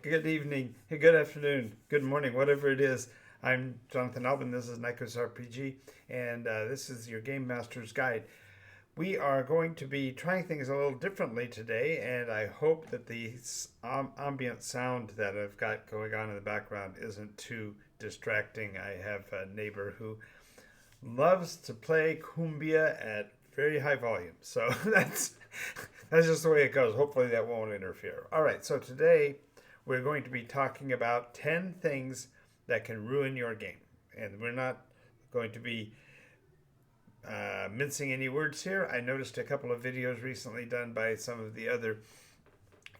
Good evening, good afternoon, good morning, whatever it is. I'm Jonathan Albin. This is Nikos RPG, and this is your Game Master's Guide. We are going to be trying things a little differently today, and I hope that the ambient sound that I've got going on in the background isn't too distracting. I have a neighbor who loves to play cumbia at very high volume, so that's just the way it goes. Hopefully, that won't interfere. All right, so today we're going to be talking about 10 things that can ruin your game. And we're not going to be mincing any words here. I noticed a couple of videos recently done by some of the other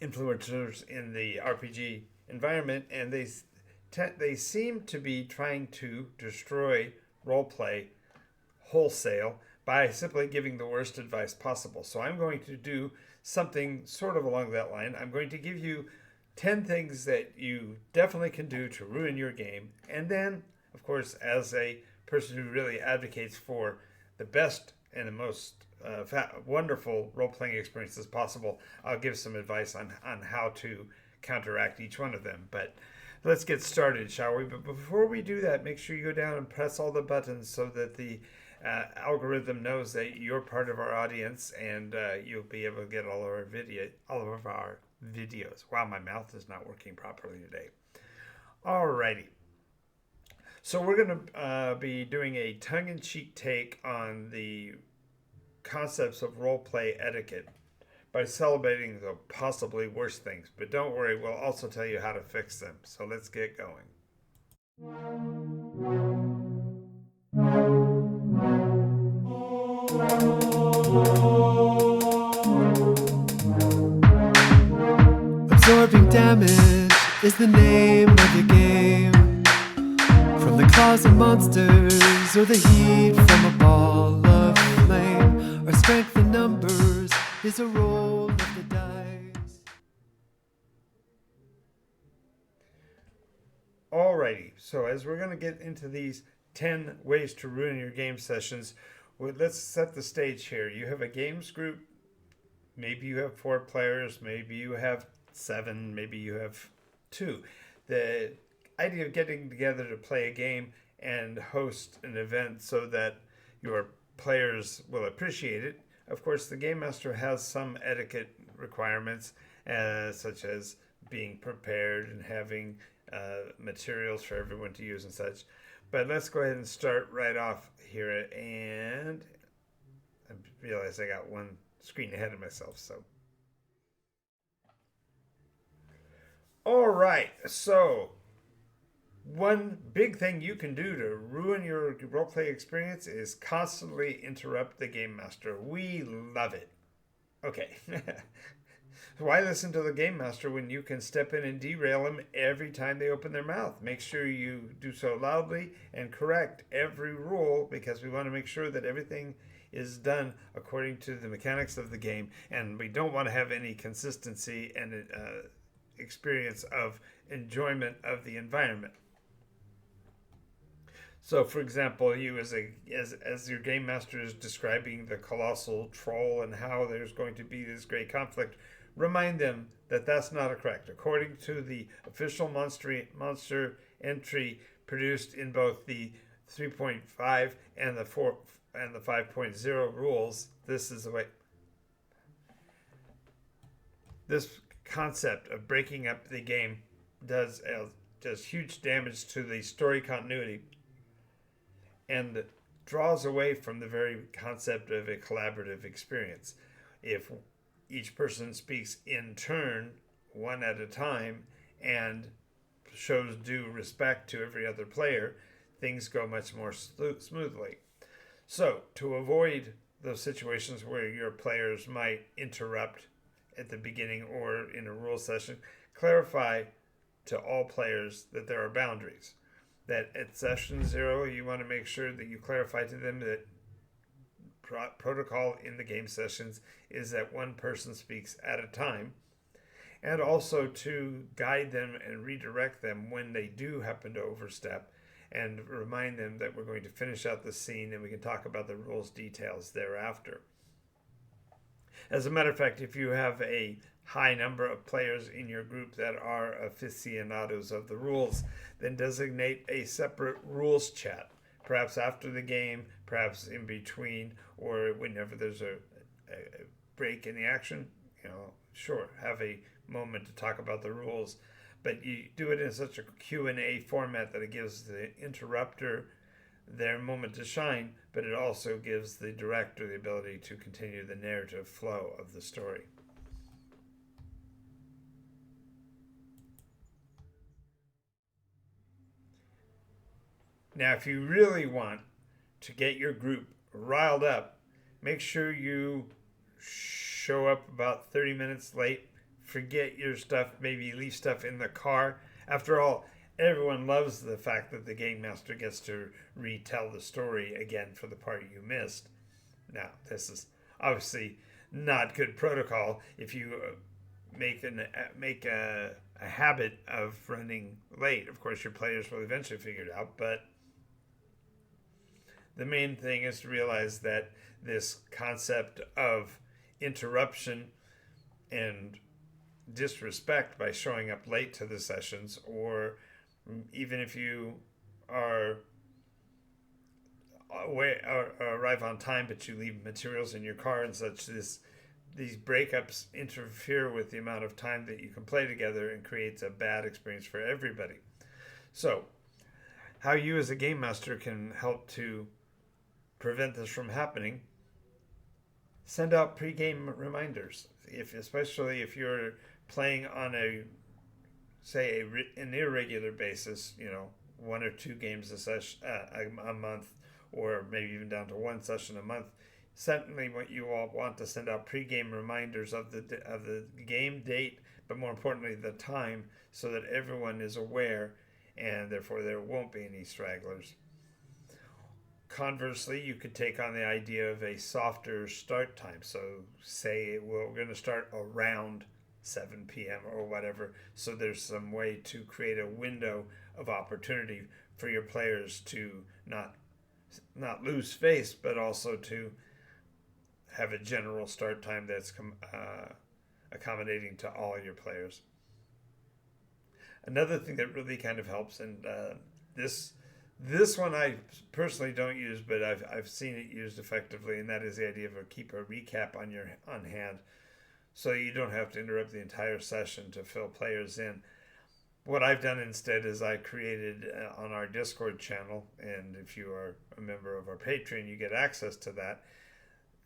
influencers in the RPG environment, and they seem to be trying to destroy roleplay wholesale by simply giving the worst advice possible. So I'm going to do something sort of along that line. I'm going to give you 10 things that you definitely can do to ruin your game. And then, of course, as a person who really advocates for the best and the most wonderful role playing experiences possible, I'll give some advice on how to counteract each one of them. But let's get started, shall we? But before we do that, make sure you go down and press all the buttons so that the algorithm knows that you're part of our audience, and you'll be able to get all of our videos. Wow, my mouth is not working properly today. Alrighty. So we're going to be doing a tongue-in-cheek take on the concepts of role-play etiquette by celebrating the possibly worst things. But don't worry, we'll also tell you how to fix them. So let's get going. Absorbing damage is the name of the game. From the claws of monsters or the heat from a ball of flame, our strength in numbers is a roll of the dice. Alrighty, so as we're going to get into these 10 ways to ruin your game sessions, let's set the stage here. You have a games group. Maybe you have 4 players, maybe you have 7, maybe you have 2. The idea of getting together to play a game and host an event so that your players will appreciate it. Of course, the game master has some etiquette requirements, such as being prepared and having materials for everyone to use and such. But let's go ahead and start right off here. And I realize I got one screen ahead of myself. So, all right. So, one big thing you can do to ruin your roleplay experience is constantly interrupt the game master. We love it. Okay. Why listen to the game master when you can step in and derail them every time they open their mouth? Make sure you do so loudly and correct every rule, because we want to make sure that everything is done according to the mechanics of the game, and we don't want to have any consistency and experience of enjoyment of the environment. So, for example, you as your game master is describing the colossal troll and how there's going to be this great conflict, remind them that that's not correct. According to the official monster entry produced in both the 3.5 and the 4 and the 5.0 rules, this is the way. This concept of breaking up the game does huge damage to the story continuity and draws away from the very concept of a collaborative experience. If each person speaks in turn, one at a time, and shows due respect to every other player, things go much more smoothly. So, to avoid those situations where your players might interrupt at the beginning or in a rule session, clarify to all players that there are boundaries. That at session 0, you want to make sure that you clarify to them that protocol in the game sessions is that one person speaks at a time, and also to guide them and redirect them when they do happen to overstep, and remind them that we're going to finish out the scene and we can talk about the rules details thereafter. As a matter of fact, if you have a high number of players in your group that are aficionados of the rules, then designate a separate rules chat, perhaps after the game, perhaps in between, or whenever there's a break in the action. Sure, have a moment to talk about the rules, but you do it in such a Q&A format that it gives the interrupter their moment to shine, but it also gives the director the ability to continue the narrative flow of the story. Now, if you really want to get your group riled up, make sure you show up about 30 minutes late. Forget your stuff, maybe leave stuff in the car. After all, everyone loves the fact that the game master gets to retell the story again for the part you missed. Now, this is obviously not good protocol if you make a habit of running late. Of course, your players will eventually figure it out, but the main thing is to realize that this concept of interruption and disrespect by showing up late to the sessions, or even if you are arrive on time but you leave materials in your car and such, these breakups interfere with the amount of time that you can play together and creates a bad experience for everybody. So how you as a game master can help to prevent this from happening: send out pre-game reminders. Especially if you're playing on an irregular basis, 1 or 2 games a month, or maybe even down to 1 session a month. Certainly, what you all want to send out pre-game reminders of the game date, but more importantly, the time, so that everyone is aware, and therefore there won't be any stragglers. Conversely, you could take on the idea of a softer start time. So say we're going to start around 7 p.m. or whatever, so there's some way to create a window of opportunity for your players to not lose face, but also to have a general start time that's accommodating to all your players. Another thing that really kind of helps, and this one I personally don't use, but I've seen it used effectively, and that is the idea of keep a recap on hand, so you don't have to interrupt the entire session to fill players in. What I've done instead is I created on our Discord channel, and if you are a member of our Patreon, you get access to that,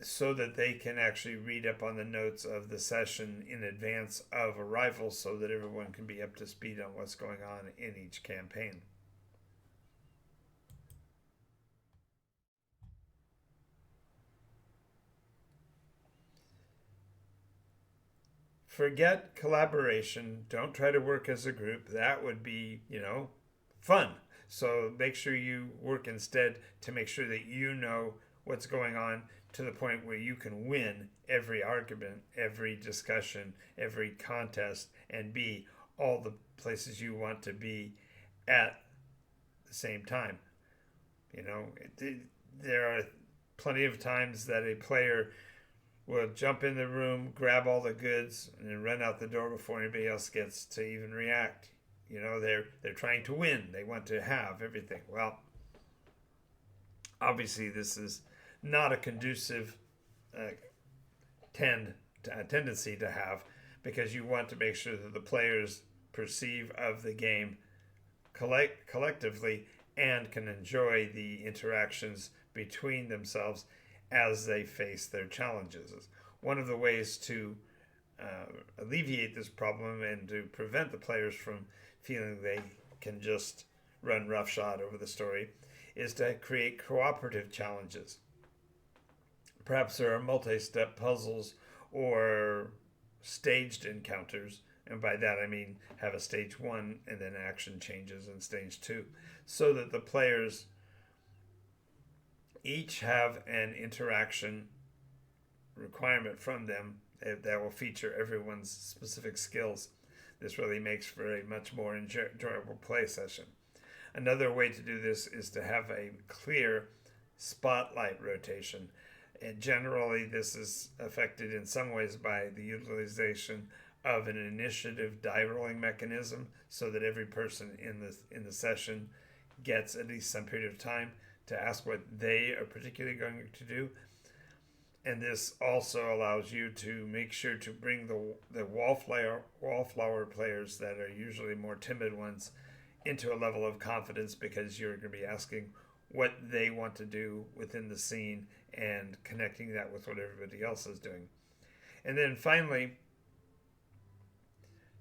so that they can actually read up on the notes of the session in advance of arrival, so that everyone can be up to speed on what's going on in each campaign. Forget collaboration. Don't try to work as a group. That would be, fun. So make sure you work instead to make sure that you know what's going on, to the point where you can win every argument, every discussion, every contest, and be all the places you want to be at the same time. There are plenty of times that a player will jump in the room, grab all the goods, and then run out the door before anybody else gets to even react. They're trying to win. They want to have everything. Well, obviously this is not a conducive tendency to have, because you want to make sure that the players perceive of the game collectively and can enjoy the interactions between themselves as they face their challenges. One of the ways to alleviate this problem and to prevent the players from feeling they can just run roughshod over the story is to create cooperative challenges. Perhaps there are multi-step puzzles or staged encounters, and by that I mean have a stage 1 and then action changes in stage 2, so that the players each have an interaction requirement from them that will feature everyone's specific skills. This really makes for a much more enjoyable play session. Another way to do this is to have a clear spotlight rotation. And generally, this is affected in some ways by the utilization of an initiative die rolling mechanism, so that every person in the session gets at least some period of time to ask what they are particularly going to do. And this also allows you to make sure to bring the wallflower players that are usually more timid ones into a level of confidence, because you're going to be asking what they want to do within the scene and connecting that with what everybody else is doing. And then finally,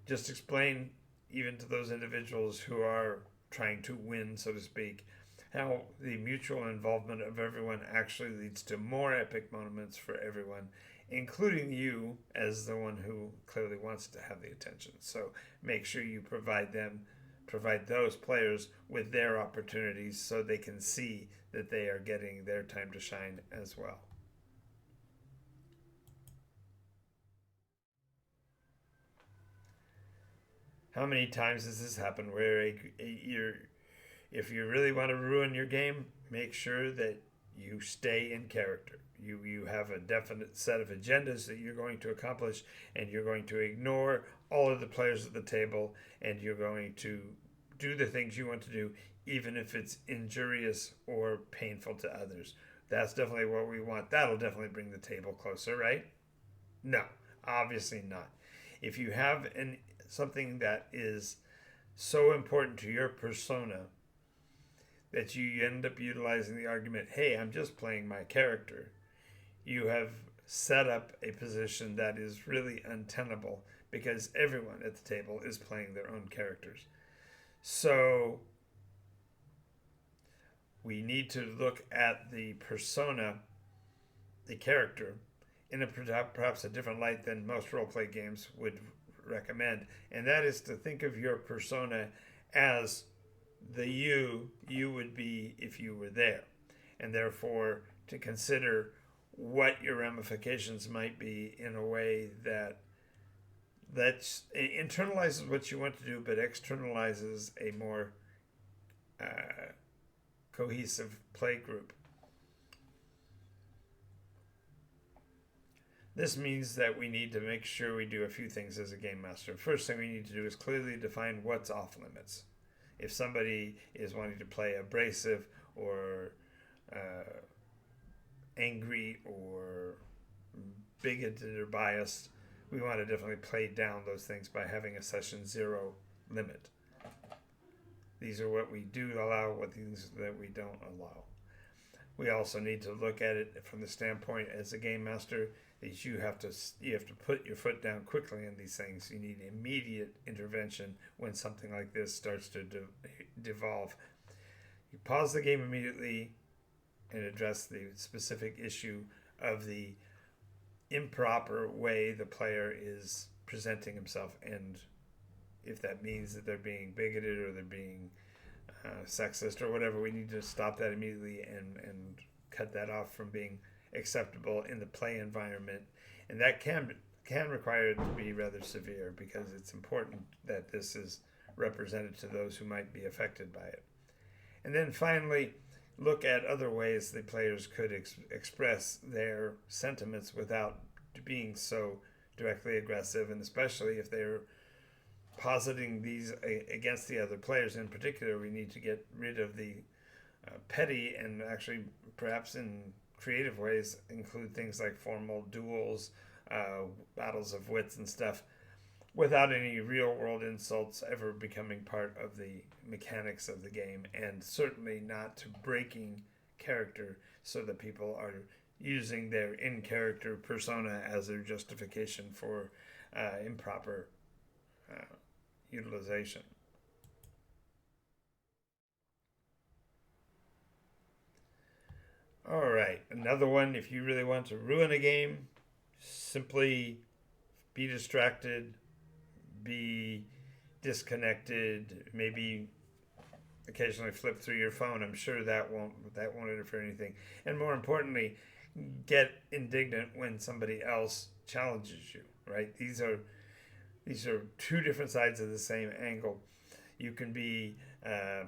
just explain, even to those individuals who are trying to win, so to speak, how the mutual involvement of everyone actually leads to more epic moments for everyone, including you as the one who clearly wants to have the attention. So make sure you provide those players with their opportunities so they can see that they are getting their time to shine as well. How many times has this happened where if you really want to ruin your game, make sure that you stay in character. You have a definite set of agendas that you're going to accomplish, and you're going to ignore all of the players at the table, and you're going to do the things you want to do, even if it's injurious or painful to others. That's definitely what we want. That'll definitely bring the table closer, right? No, obviously not. If you have something that is so important to your persona that you end up utilizing the argument, hey, I'm just playing my character, you have set up a position that is really untenable, because everyone at the table is playing their own characters. So we need to look at the persona, the character, in perhaps a different light than most roleplay games would recommend. And that is to think of your persona as the you would be if you were there. And therefore to consider what your ramifications might be in a way that internalizes what you want to do, but externalizes a more cohesive play group. This means that we need to make sure we do a few things as a game master. First thing we need to do is clearly define what's off limits. If somebody is wanting to play abrasive or angry or bigoted or biased, we want to definitely play down those things by having a session 0 limit. These are what we do allow, what things that we don't allow. We also need to look at it from the standpoint as a game master that you have to put your foot down quickly in these things. You need immediate intervention when something like this starts to devolve. You pause the game immediately and address the specific issue of the improper way the player is presenting himself, and if that means that they're being bigoted or they're being sexist or whatever, we need to stop that immediately and cut that off from being acceptable in the play environment. And that can require it to be rather severe, because it's important that this is represented to those who might be affected by it. And then finally, look at other ways the players could express their sentiments without being so directly aggressive, and especially if they're positing these against the other players. In particular, we need to get rid of the petty, and actually perhaps in creative ways include things like formal duels, battles of wits and stuff, without any real world insults ever becoming part of the mechanics of the game, and certainly not to breaking character so that people are using their in-character persona as their justification for improper utilization. All right, another one, if you really want to ruin a game, simply be distracted, be disconnected, maybe occasionally flip through your phone. I'm sure that won't interfere in anything. And more importantly, get indignant when somebody else challenges you, right? These are two different sides of the same angle. You can be a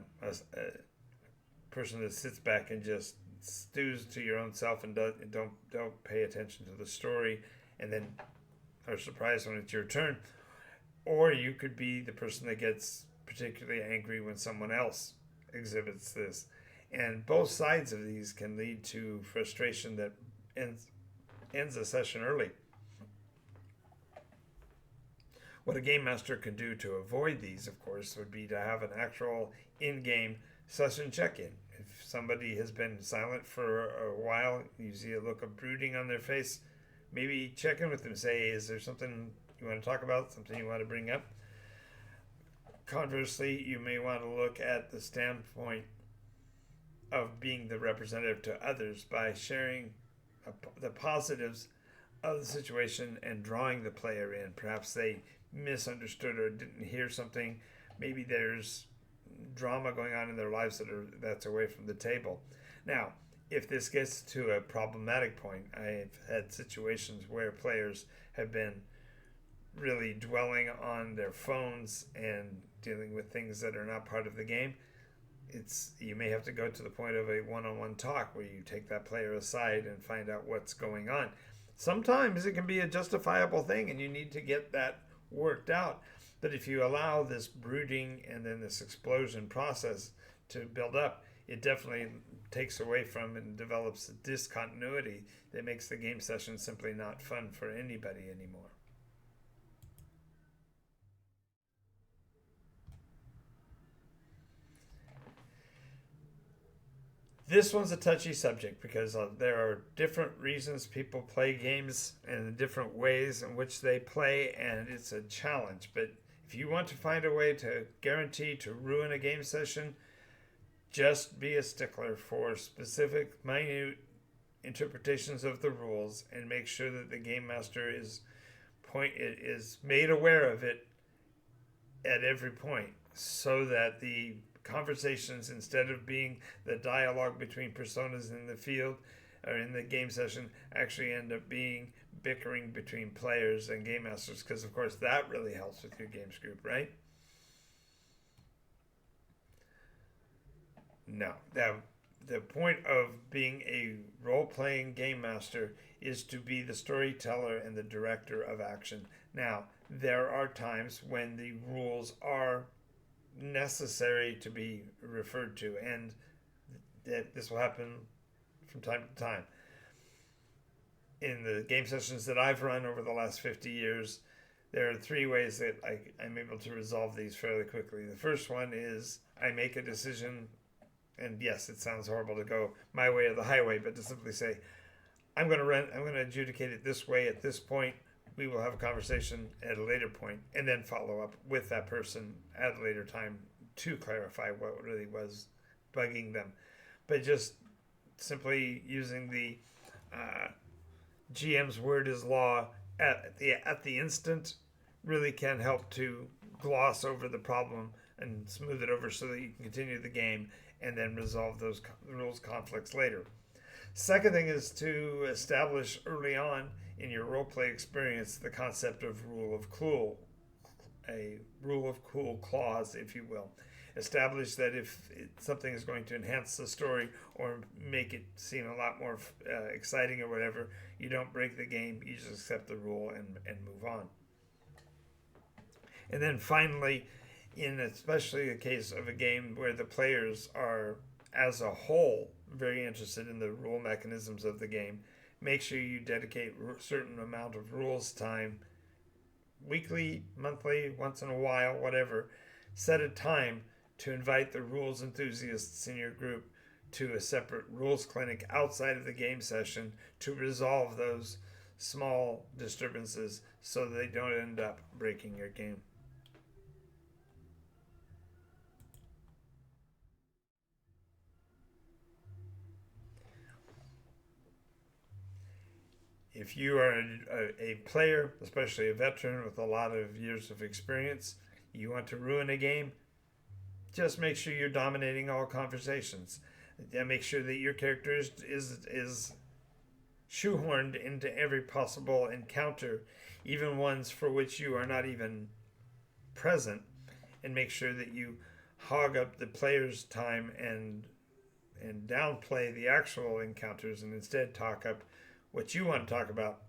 person that sits back and just stews to your own self and don't pay attention to the story, and then are surprised when it's your turn. Or you could be the person that gets particularly angry when someone else exhibits this. And both sides of these can lead to frustration that ends a session early. What a game master can do to avoid these, of course, would be to have an actual in-game session check-in. If somebody has been silent for a while, you see a look of brooding on their face, maybe check in with them. Say, is there something you want to talk about, something you want to bring up? Conversely, you may want to look at the standpoint of being the representative to others by sharing the positives of the situation and drawing the player in. Perhaps they misunderstood or didn't hear something. Maybe there's drama going on in their lives that's away from the table. Now, if this gets to a problematic point, I've had situations where players have been really dwelling on their phones and dealing with things that are not part of the game. You may have to go to the point of a one-on-one talk where you take that player aside and find out what's going on. Sometimes it can be a justifiable thing and you need to get that worked out. But if you allow this brooding and then this explosion process to build up, it definitely takes away from and develops a discontinuity that makes the game session simply not fun for anybody anymore. This one's a touchy subject because there are different reasons people play games and the different ways in which they play, and it's a challenge. But if you want to find a way to guarantee to ruin a game session, just be a stickler for specific, minute interpretations of the rules and make sure that the game master is made aware of it at every point, so that the conversations, instead of being the dialogue between personas in the field or in the game session, actually end up being bickering between players and game masters, because of course that really helps with your games group, right? No. The point of being a role-playing game master is to be the storyteller and the director of action. Now, there are times when the rules are necessary to be referred to, and this will happen from time to time. In the game sessions that I've run over the last 50 years, there are three ways that I'm able to resolve these fairly quickly. The first one is I make a decision, and yes, it sounds horrible to go my way or the highway, but to simply say, I'm going to adjudicate it this way at this point. We will have a conversation at a later point, and then follow up with that person at a later time to clarify what really was bugging them. But just simply using the GM's word is law at the instant really can help to gloss over the problem and smooth it over so that you can continue the game and then resolve those rules conflicts later. Second thing is to establish early on in your roleplay experience the concept of a rule of cool clause, if you will. Establish that if something is going to enhance the story or make it seem a lot more exciting or whatever, you don't break the game, you just accept the rule and move on. And then finally, in especially a case of a game where the players are, as a whole, very interested in the rule mechanisms of the game, make sure you dedicate a certain amount of rules time, weekly, monthly, once in a while, whatever. Set a time to invite the rules enthusiasts in your group to a separate rules clinic outside of the game session to resolve those small disturbances so that they don't end up breaking your game. If you are a player, especially a veteran with a lot of years of experience, you want to ruin a game, just make sure you're dominating all conversations. And make sure that your character is shoehorned into every possible encounter, even ones for which you are not even present, and make sure that you hog up the player's time and and downplay the actual encounters and instead talk up what you want to talk about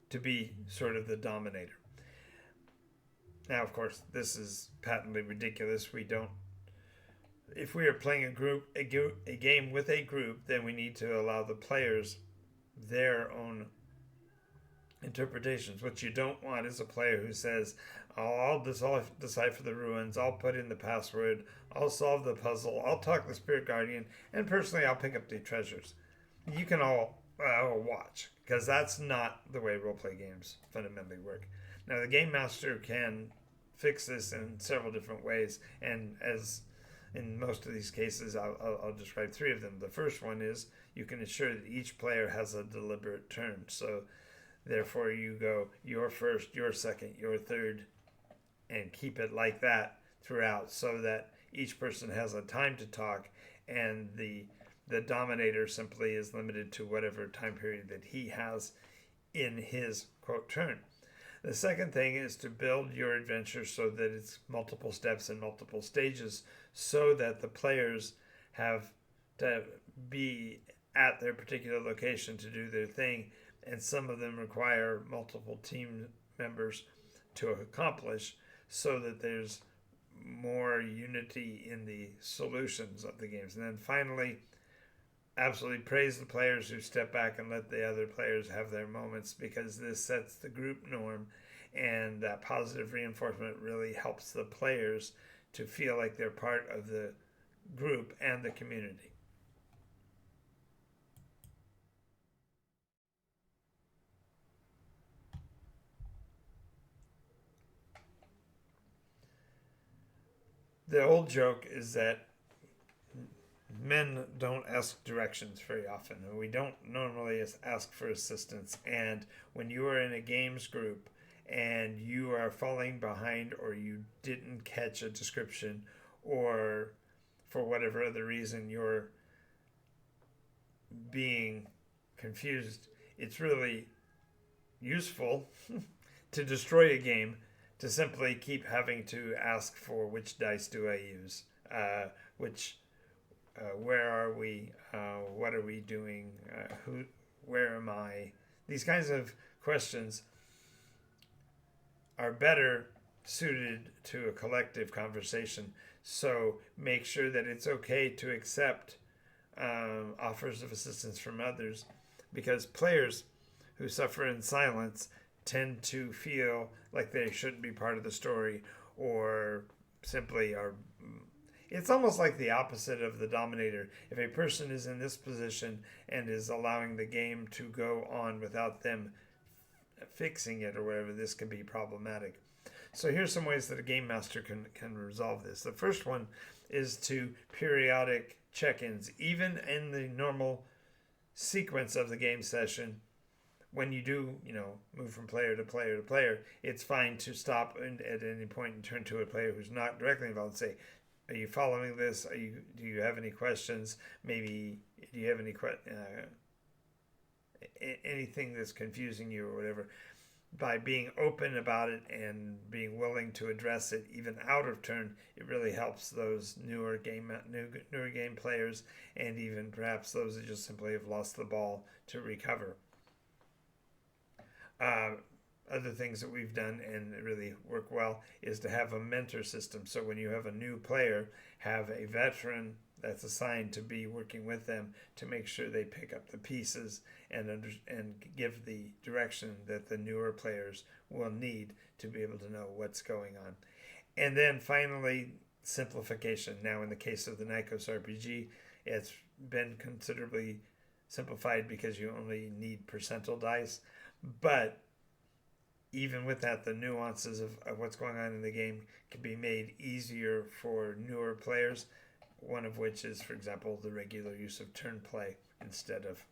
to be sort of the dominator. Now, of course, this is patently ridiculous. We don't. If we are playing a game with a group, then we need to allow the players their own interpretations. What you don't want is a player who says, "Oh, I'll decipher the ruins. I'll put in the password. I'll solve the puzzle. I'll talk the spirit guardian, and personally, I'll pick up the treasures." You can all watch, because that's not the way roleplay games fundamentally work. Now, the game master can fix this in several different ways, and as in most of these cases, I'll describe three of them. The first one is you can ensure that each player has a deliberate turn. So therefore you go your first, your second, your third, and keep it like that throughout so that each person has a time to talk, and the dominator simply is limited to whatever time period that he has in his quote turn. The second thing is to build your adventure so that it's multiple steps and multiple stages so that the players have to be at their particular location to do their thing, and some of them require multiple team members to accomplish so that there's more unity in the solutions of the games. And then finally, absolutely praise the players who step back and let the other players have their moments, because this sets the group norm, and that positive reinforcement really helps the players to feel like they're part of the group and the community. The old joke is that men don't ask directions very often, and we don't normally ask for assistance. And when you are in a games group and you are falling behind, or you didn't catch a description, or for whatever other reason you're being confused, it's really useful to destroy a game to simply keep having to ask for which dice do I use, where are we, what are we doing, where am I? These kinds of questions are better suited to a collective conversation. So make sure that it's okay to accept offers of assistance from others, because players who suffer in silence tend to feel like they shouldn't be part of the story, or simply are. It's almost like the opposite of the dominator. If a person is in this position and is allowing the game to go on without them fixing it or whatever, this can be problematic. So here's some ways that a game master can resolve this. The first one is to periodic check-ins. Even in the normal sequence of the game session, when you do, move from player to player to player, it's fine to stop at any point and turn to a player who's not directly involved and say, "Are you following this? Do you have any questions? Maybe do you have anything that's confusing you or whatever?" By being open about it and being willing to address it even out of turn, it really helps those newer game players, and even perhaps those that just simply have lost the ball, to recover. Other things that we've done and really work well is to have a mentor system. So when you have a new player, have a veteran that's assigned to be working with them to make sure they pick up the pieces and give the direction that the newer players will need to be able to know what's going on. And then finally, simplification. Now, in the case of the Nikos RPG, it's been considerably simplified because you only need percentile dice. But even with that, the nuances of what's going on in the game can be made easier for newer players, one of which is, for example, the regular use of turn play instead of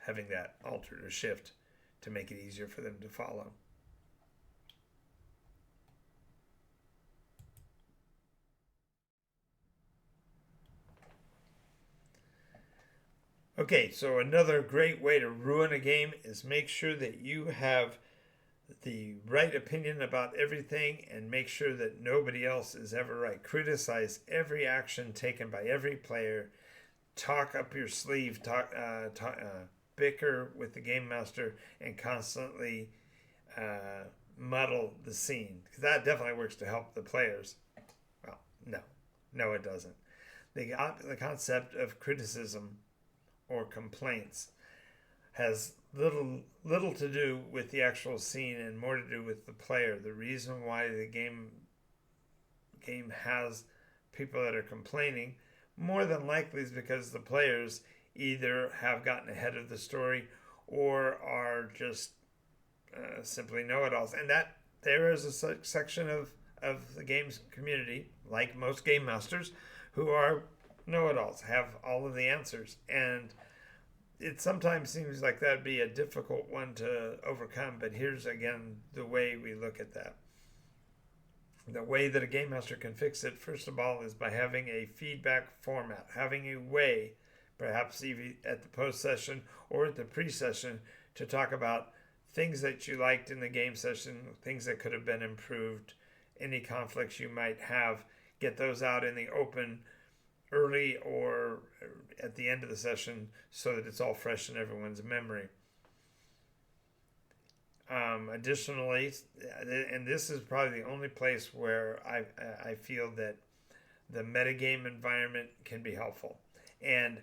having that alter or shift to make it easier for them to follow. Okay, so another great way to ruin a game is make sure that you have the right opinion about everything and make sure that nobody else is ever right. Criticize every action taken by every player. Talk up your sleeve. Bicker with the game master and constantly muddle the scene, because that definitely works to help the players. Well, no, it doesn't. The concept of criticism or complaints has little to do with the actual scene and more to do with the player. The reason why the game has people that are complaining more than likely is because the players either have gotten ahead of the story or are just simply know-it-alls. And that there is a section of the games community, like most game masters, who are know-it-alls, have all of the answers. And it sometimes seems like that'd be a difficult one to overcome, but here's again the way we look at that. The way that a game master can fix it, first of all, is by having a feedback format, having a way, perhaps even at the post session or at the pre-session, to talk about things that you liked in the game session, things that could have been improved, any conflicts you might have, get those out in the open early or at the end of the session so that it's all fresh in everyone's memory. Additionally, and this is probably the only place where I feel that the metagame environment can be helpful. And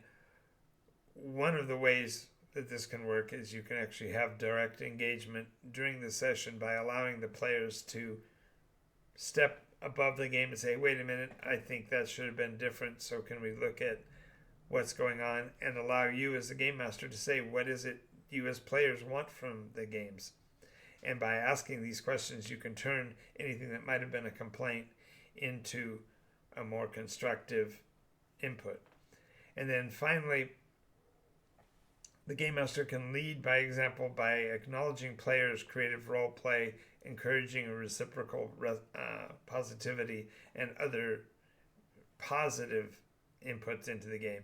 one of the ways that this can work is you can actually have direct engagement during the session by allowing the players to step above the game and say, wait a minute, I think that should have been different, so can we look at what's going on, and allow you as the game master to say, what is it you as players want from the games? And by asking these questions, you can turn anything that might have been a complaint into a more constructive input. And then finally, the game master can lead by example by acknowledging players' creative role play, encouraging a reciprocal positivity, and other positive inputs into the game.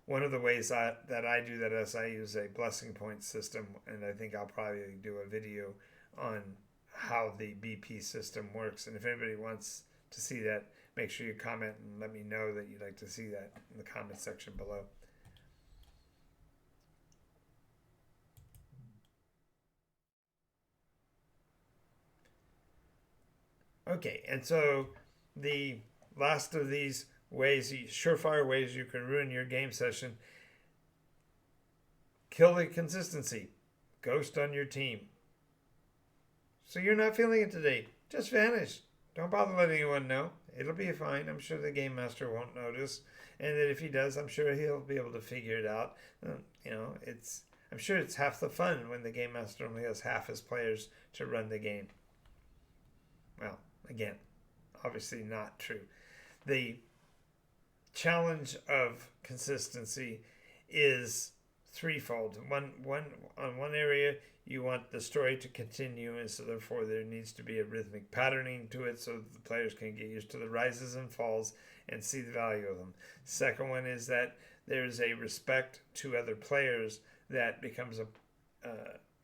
One of the ways that I do that is I use a blessing point system, and I think I'll probably do a video on how the BP system works. And if anybody wants to see that, make sure you comment and let me know that you'd like to see that in the comment section below. Okay, and so the last of these ways, surefire ways you can ruin your game session: kill the consistency, ghost on your team. So you're not feeling it today, just vanish. Don't bother letting anyone know. It'll be fine. I'm sure the game master won't notice, and that if he does, I'm sure he'll be able to figure it out. I'm sure it's half the fun when the game master only has half his players to run the game. Well, again, obviously not true. The challenge of consistency is threefold. On one area, you want the story to continue, and so therefore there needs to be a rhythmic patterning to it so that the players can get used to the rises and falls and see the value of them. Second one is that there's a respect to other players that becomes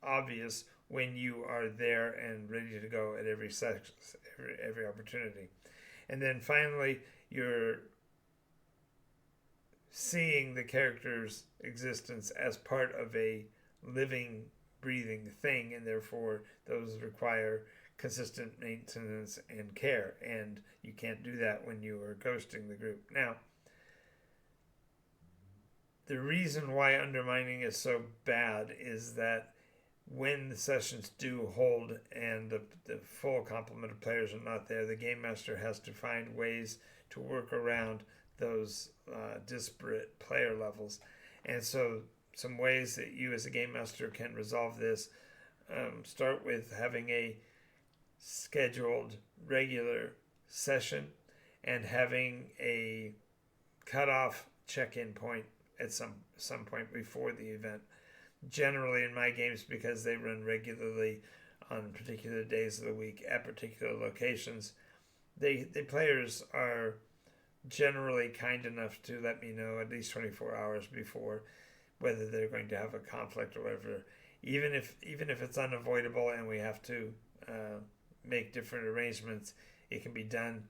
obvious when you are there and ready to go at every opportunity. And then finally, you're seeing the character's existence as part of a living, breathing thing, and therefore those require consistent maintenance and care, and you can't do that when you are ghosting the group. Now, the reason why undermining is so bad is that when the sessions do hold and the full complement of players are not there, the game master has to find ways to work around those disparate player levels. And so some ways that you as a game master can resolve this start with having a scheduled regular session and having a cutoff check-in point at some point before the event. Generally in my games, because they run regularly on particular days of the week at particular locations, the players are generally kind enough to let me know at least 24 hours before whether they're going to have a conflict or whatever. even if it's unavoidable and we have to make different arrangements, it can be done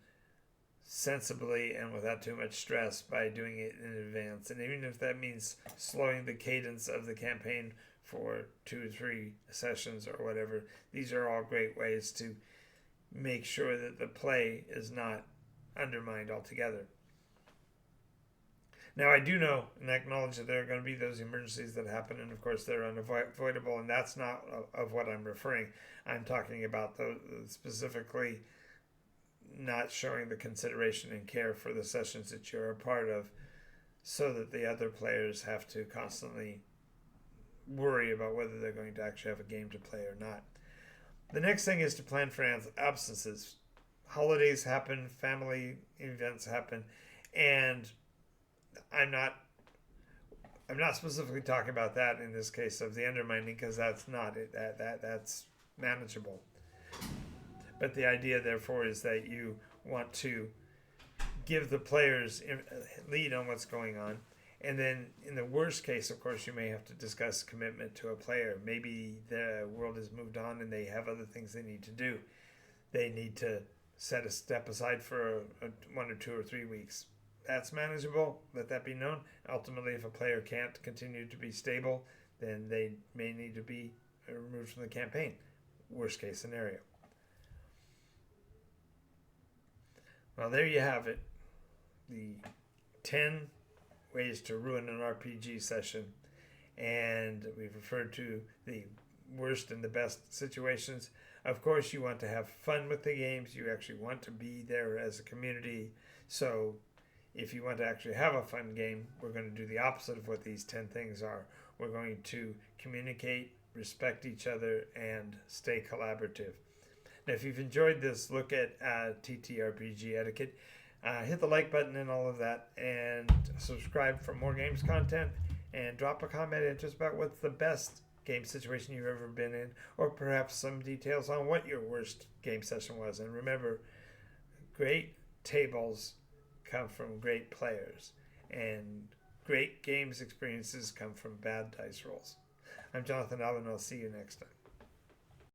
sensibly and without too much stress by doing it in advance. And even if that means slowing the cadence of the campaign for 2 or 3 sessions or whatever, these are all great ways to make sure that the play is not undermined altogether. Now, I do know and acknowledge that there are going to be those emergencies that happen, and of course they're unavoidable, and that's not of what I'm referring. I'm talking about those specifically not showing the consideration and care for the sessions that you're a part of, so that the other players have to constantly worry about whether they're going to actually have a game to play or not. The next thing is to plan for absences. Holidays happen, family events happen, and I'm not specifically talking about that in this case of the undermining, because that's not it. That's manageable. But the idea, therefore, is that you want to give the players lead on what's going on. And then in the worst case, of course, you may have to discuss commitment to a player. Maybe the world has moved on and they have other things they need to do. They need to set a step aside for 1 or 2 or 3 weeks. That's manageable. Let that be known. Ultimately, if a player can't continue to be stable, then they may need to be removed from the campaign. Worst case scenario. Well, there you have it. The 10 ways to ruin an RPG session. And we've referred to the worst and the best situations. Of course, you want to have fun with the games. You actually want to be there as a community. So if you want to actually have a fun game, we're going to do the opposite of what these 10 things are. We're going to communicate, respect each other, and stay collaborative. Now, if you've enjoyed this look at TTRPG etiquette, hit the like button and all of that, and subscribe for more games content, and drop a comment in just about what's the best game situation you've ever been in, or perhaps some details on what your worst game session was. And remember, great tables come from great players, and great games experiences come from bad dice rolls. I'm Jonathan Allen, and I'll see you next time.